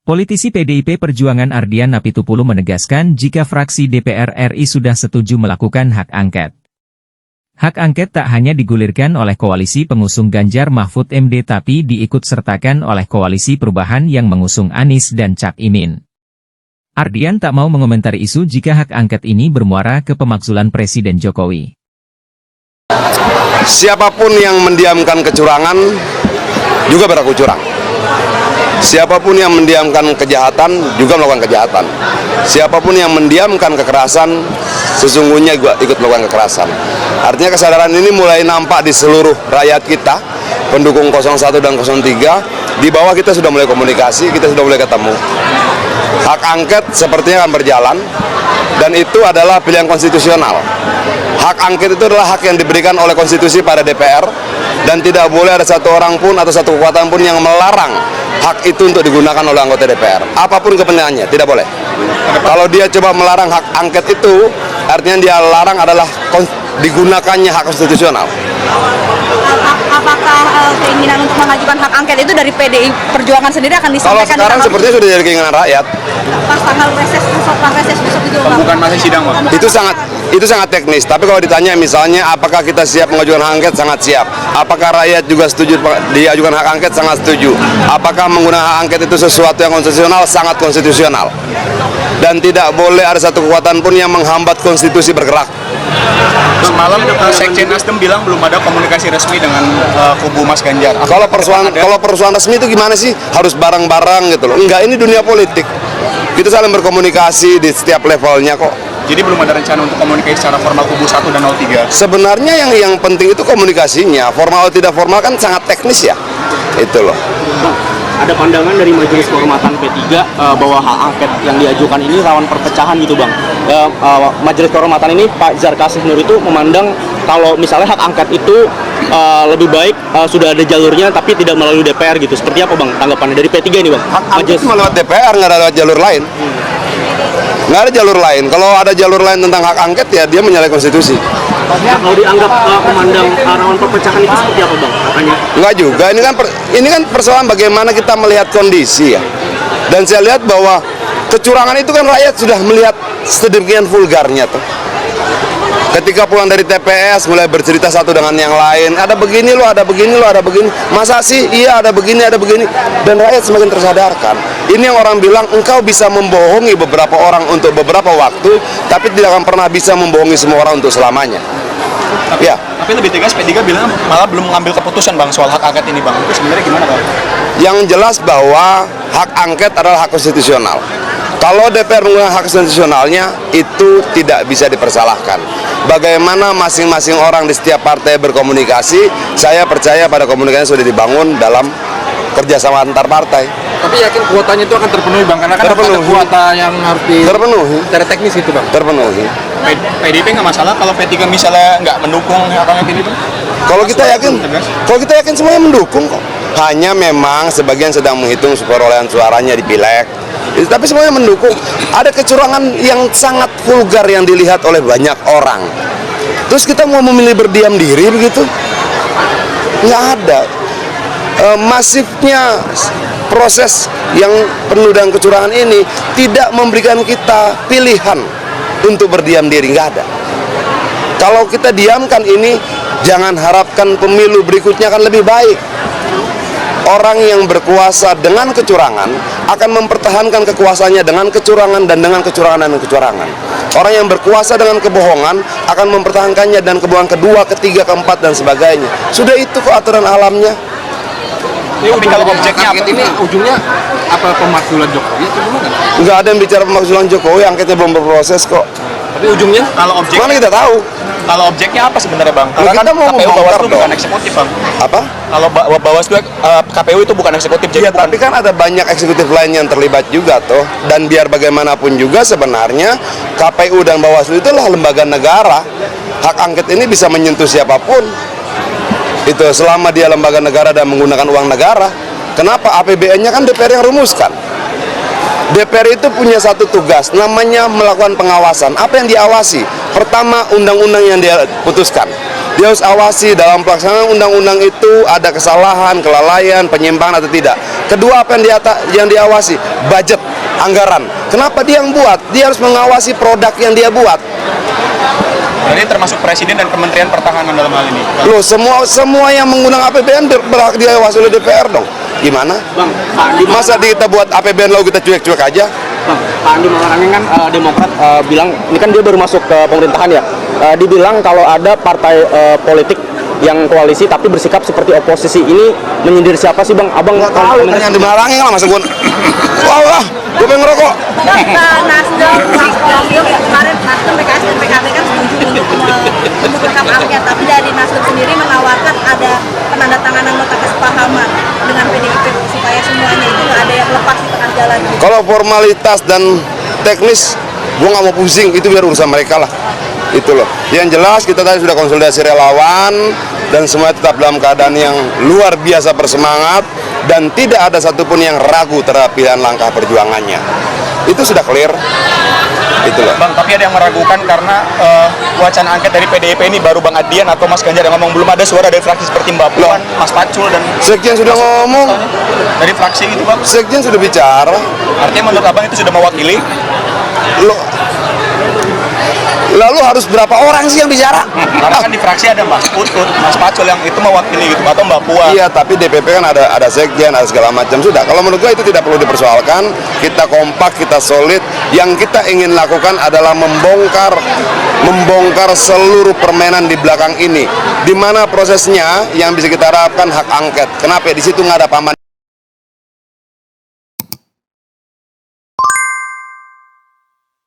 Politisi PDIP Perjuangan Ardian Napitupulu menegaskan jika fraksi DPR RI sudah setuju melakukan hak angket. Hak angket tak hanya digulirkan oleh koalisi pengusung Ganjar Mahfud MD tapi diikut-sertakan oleh koalisi perubahan yang mengusung Anies dan Cak Imin. Ardian tak mau mengomentari isu jika hak angket ini bermuara ke pemakzulan Presiden Jokowi. Siapapun yang mendiamkan kecurangan juga berlaku curang. Siapapun yang mendiamkan kejahatan juga melakukan kejahatan. Siapapun yang mendiamkan kekerasan sesungguhnya juga ikut melakukan kekerasan. Artinya kesadaran ini mulai nampak di seluruh rakyat kita, pendukung 01 dan 03. Di bawah kita sudah mulai komunikasi, kita sudah mulai ketemu. Hak angket sepertinya akan berjalan dan itu adalah pilihan konstitusional. Hak angket itu adalah hak yang diberikan oleh konstitusi pada DPR dan tidak boleh ada satu orang pun atau satu kekuatan pun yang melarang hak itu untuk digunakan oleh anggota DPR. Apapun kepentingannya, tidak boleh. Kalau dia coba melarang hak angket itu, artinya dia larang adalah digunakannya hak konstitusional. Apakah keinginan untuk mengajukan hak angket itu dari PDI Perjuangan sendiri akan disampaikan? Kalau sekarang sepertinya sudah jadi keinginan rakyat. Pas tanggal reses besok itu, Bang. Bukan masih sidang, Bang. Itu sangat teknis. Tapi kalau ditanya misalnya apakah kita siap mengajukan hak angket, sangat siap. Apakah rakyat juga setuju diajukan hak angket, sangat setuju. Apakah menggunakan hak angket itu sesuatu yang konstitusional, sangat konstitusional. Dan tidak boleh ada satu kekuatan pun yang menghambat konstitusi bergerak. Semalam Sekjen Nasdem bilang belum ada komunikasi resmi dengan kubu Mas Ganjar. Kalau persoalan resmi itu gimana sih? Harus bareng-bareng gitu loh. Enggak, ini dunia politik. Kita saling berkomunikasi di setiap levelnya kok. Jadi belum ada rencana untuk komunikasi secara formal kubu 1 dan 03? Sebenarnya yang penting itu komunikasinya. Formal atau tidak formal kan sangat teknis ya. Itu loh. Ada pandangan dari Majelis Kehormatan P3 bahwa hak angket yang diajukan ini rawan perpecahan gitu, Bang. Majelis Kehormatan ini Pak Zarkasih Nur itu memandang kalau misalnya hak angket itu lebih baik sudah ada jalurnya tapi tidak melalui DPR gitu. Seperti apa, Bang, tanggapannya dari P3 ini, Bang? Hak angket cuma lewat DPR, nggak ada lewat jalur lain. Nggak ada jalur lain. Kalau ada jalur lain tentang hak angket ya dia menyalahi konstitusi. Kalau dianggap memandang rawan perpecahan itu seperti apa, Bang? Makanya Enggak juga, ini kan persoalan bagaimana kita melihat kondisi ya. Dan saya lihat bahwa kecurangan itu kan rakyat sudah melihat sedemikian vulgarnya tuh. Ketika pulang dari TPS mulai bercerita satu dengan yang lain, ada begini loh, ada begini loh, ada begini. Masa sih? Iya, ada begini, ada begini. Dan rakyat semakin tersadarkan. Ini yang orang bilang engkau bisa membohongi beberapa orang untuk beberapa waktu, tapi tidak akan pernah bisa membohongi semua orang untuk selamanya. Tapi lebih tegas P3 bilang malah belum mengambil keputusan, Bang, soal hak angket ini, Bang. Itu sebenarnya gimana, Bang? Yang jelas bahwa hak angket adalah hak konstitusional. Kalau DPR menggunakan hak konstitusionalnya, itu tidak bisa dipersalahkan. Bagaimana masing-masing orang di setiap partai berkomunikasi, saya percaya pada komunikasi sudah dibangun dalam kerjasama antar partai. Tapi yakin kuotanya itu akan terpenuhi, Bang? Karena kan ada kuota yang harus terpenuhi. Secara teknis itu, Bang? Terpenuhi. PDIP nggak masalah kalau P3 misalnya nggak mendukung hak angket ini, Bang? Kalau kita yakin semuanya mendukung kok. Hanya memang sebagian sedang menghitung perolehan suaranya di pileg. Tapi semuanya mendukung. Ada kecurangan yang sangat vulgar yang dilihat oleh banyak orang. Terus kita mau memilih berdiam diri begitu? Nggak ada. Masifnya proses yang penuh dengan kecurangan ini tidak memberikan kita pilihan untuk berdiam diri, nggak ada. Kalau kita diamkan ini, jangan harapkan pemilu berikutnya akan lebih baik. Orang yang berkuasa dengan kecurangan akan mempertahankan kekuasaannya dengan kecurangan dan dengan kecurangan dan kecurangan. Orang yang berkuasa dengan kebohongan akan mempertahankannya dan kebohongan kedua, ketiga, keempat dan sebagainya. Sudah itu kok aturan alamnya. Tapi kalau objeknya apa? Ini ujungnya apa, pemakzulan Jokowi atau gimana? Nggak ada yang bicara pemakzulan Jokowi, angketnya belum berproses kok. Tapi ujungnya kalau objek, mana kita tahu? Kalau objeknya apa sebenarnya, Bang? Karena Kita kan mau KPU membongkar Bawaslu dong. bukan eksekutif, Bang. Apa? Kalau Bawaslu KPU itu bukan eksekutif, jadi Iya, bukan. tapi kan ada banyak eksekutif lain yang terlibat juga toh. Dan biar bagaimanapun juga sebenarnya KPU dan Bawaslu itu adalah lembaga negara. Hak angket ini bisa menyentuh siapapun. Itu selama dia lembaga negara dan menggunakan uang negara. Kenapa? APBN-nya kan DPR yang rumuskan. DPR itu punya satu tugas, namanya melakukan pengawasan. Apa yang diawasi? Pertama, undang-undang yang dia putuskan. Dia harus awasi dalam pelaksanaan undang-undang itu ada kesalahan, kelalaian, penyimpangan atau tidak. Kedua, apa yang diawasi? Budget, anggaran. Kenapa dia yang buat? Dia harus mengawasi produk yang dia buat. Jadi termasuk Presiden dan Kementerian Pertahanan dalam hal ini. Loh, semua yang menggunakan APBN berhak diawasi oleh DPR dong. Gimana? Bang, Pak Andi, Masa kita buat APBN lalu kita cuek-cuek aja? Bang, Pak Andi Malarangeng kan Demokrat bilang, ini kan dia baru masuk ke pemerintahan ya, dibilang kalau ada partai politik yang koalisi tapi bersikap seperti oposisi ini menyindir siapa sih Bang? Abang Nggak tahu, tanya di Malarangeng lah masa gue. Wah, gue pengen ngerokok. Nasdem, kemarin Nasdem, PKS dan PKB kan setuju untuk membuka hak angket, tapi dari Nasdem sendiri menawarkan ada penandatanganan nota kesepahaman dengan PDIP supaya semuanya itu nggak ada yang lepas di tengah jalan. Kalau formalitas dan teknis, gue nggak mau pusing, itu biar urusan mereka lah. Itu loh. Yang jelas kita tadi sudah konsolidasi relawan dan semua tetap dalam keadaan yang luar biasa bersemangat dan tidak ada satupun yang ragu terhadap pilihan langkah perjuangannya. Itu sudah clear. Itu loh. Bang, tapi ada yang meragukan karena wacana angket dari PDIP ini baru Bang Adian atau Mas Ganjar yang ngomong, belum ada suara dari fraksi seperti Mbak Puan, Mas Pacul dan Sekjen sudah ngomong, dari fraksi gitu Bang. Sekjen sudah bicara. Artinya menurut Abang itu sudah mewakili. Lalu harus berapa orang sih yang bicara? Karena kan di fraksi ada Mas Putut, Mas Pacul yang itu mewakili gitu, atau Mbak Puan. Iya, tapi DPP kan ada sekjen, ada segala macam. Sudah, kalau menurut gue itu tidak perlu dipersoalkan. Kita kompak, kita solid. Yang kita ingin lakukan adalah membongkar seluruh permainan di belakang ini. Di mana prosesnya yang bisa kita harapkan hak angket. Kenapa? Di situ nggak ada paman.